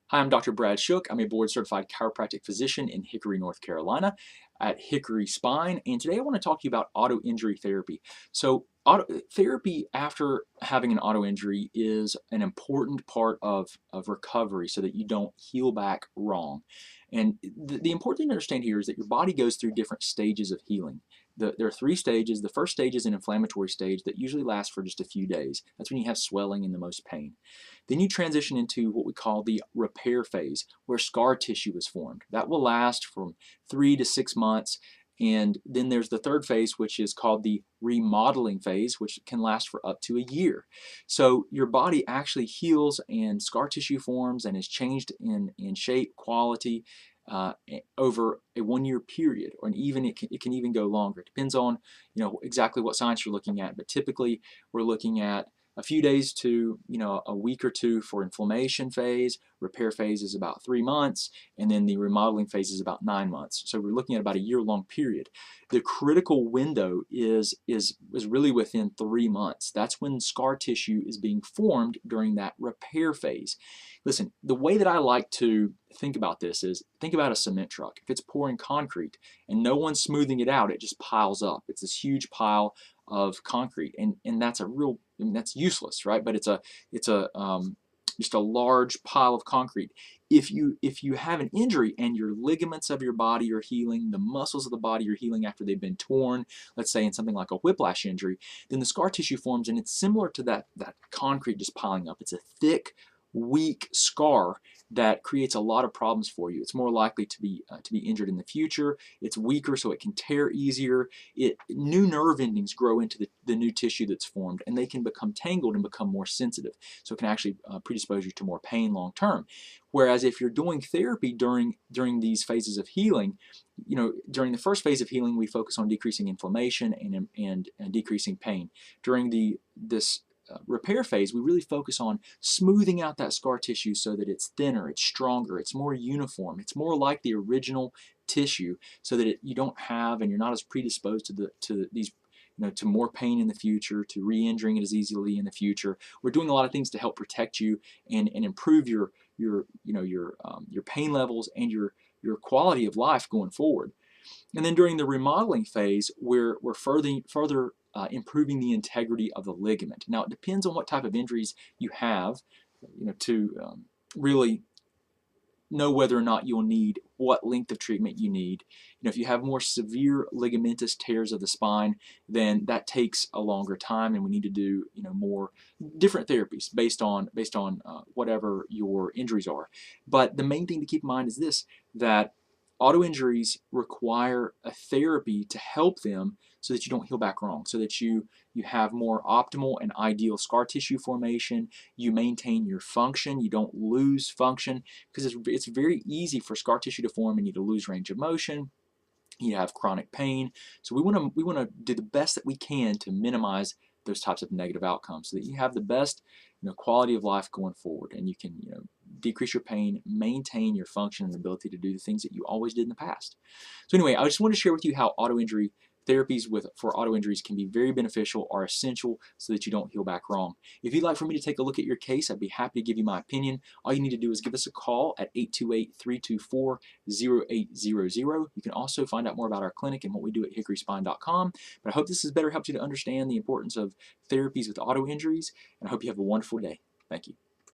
Hi, I'm Dr. Brad Shook. I'm a board-certified chiropractic physician in Hickory, North Carolina at Hickory Spine, and today I want to talk to you about auto injury therapy. So, therapy after having an auto injury is an important part of recovery so that you don't heal back wrong. And the important thing to understand here is that your body goes through different stages of healing. There are three stages. The first stage is an inflammatory stage that usually lasts for just a few days. That's when you have swelling and the most pain. Then you transition into what we call the repair phase, where scar tissue is formed. That will last from 3 to 6 months. And then there's the third phase, which is called the remodeling phase, which can last for up to a year. So your body actually heals and scar tissue forms and is changed in shape, quality, uh, over a 1 year period, or even it can even go longer. It depends on exactly what science you're looking at, but typically we're looking at a few days to a week or two for inflammation phase. Repair phase is about 3 months, and then the remodeling phase is about 9 months. So we're looking at about a year-long period. The critical window is really within 3 months. That's when scar tissue is being formed during that repair phase. Listen, the way that I like to think about this is think about a cement truck. If it's pouring concrete and no one's smoothing it out, it just piles up. It's this huge pile of concrete, and that's a real, I mean, that's useless, right? But it's just a large pile of concrete. If you have an injury and your ligaments of your body are healing, the muscles of the body are healing after they've been torn, let's say in something like a whiplash injury, then the scar tissue forms, and it's similar to that concrete just piling up. It's a thick, weak scar that creates a lot of problems for you. It's more likely to be injured in the future. It's weaker, so it can tear easier. New nerve endings grow into the new tissue that's formed, and they can become tangled and become more sensitive. So it can actually predispose you to more pain long term. Whereas if you're doing therapy during these phases of healing, during the first phase of healing, we focus on decreasing inflammation and decreasing pain. During this repair phase, we really focus on smoothing out that scar tissue so that it's thinner, it's stronger, it's more uniform, it's more like the original tissue, so that you don't have, and you're not as predisposed to these, to more pain in the future, to re-injuring it as easily in the future. We're doing a lot of things to help protect you and improve your pain levels and your quality of life going forward. And then during the remodeling phase, we're further improving the integrity of the ligament. Now, it depends on what type of injuries you have, to really know whether or not you'll need, what length of treatment you need. If you have more severe ligamentous tears of the spine, then that takes a longer time, and we need to do more different therapies based on whatever your injuries are. But the main thing to keep in mind is this: that auto injuries require a therapy to help them so that you don't heal back wrong, so that you have more optimal and ideal scar tissue formation, you maintain your function, you don't lose function, because it's very easy for scar tissue to form and you to lose range of motion, you have chronic pain. So we want to do the best that we can to minimize those types of negative outcomes so that you have the best quality of life going forward, and you can decrease your pain, maintain your function and ability to do the things that you always did in the past. So anyway, I just want to share with you how auto injury therapies for auto injuries can be very beneficial, are essential so that you don't heal back wrong. If you'd like for me to take a look at your case, I'd be happy to give you my opinion. All you need to do is give us a call at 828-324-0800. You can also find out more about our clinic and what we do at hickoryspine.com. But I hope this has better helped you to understand the importance of therapies with auto injuries, and I hope you have a wonderful day. Thank you.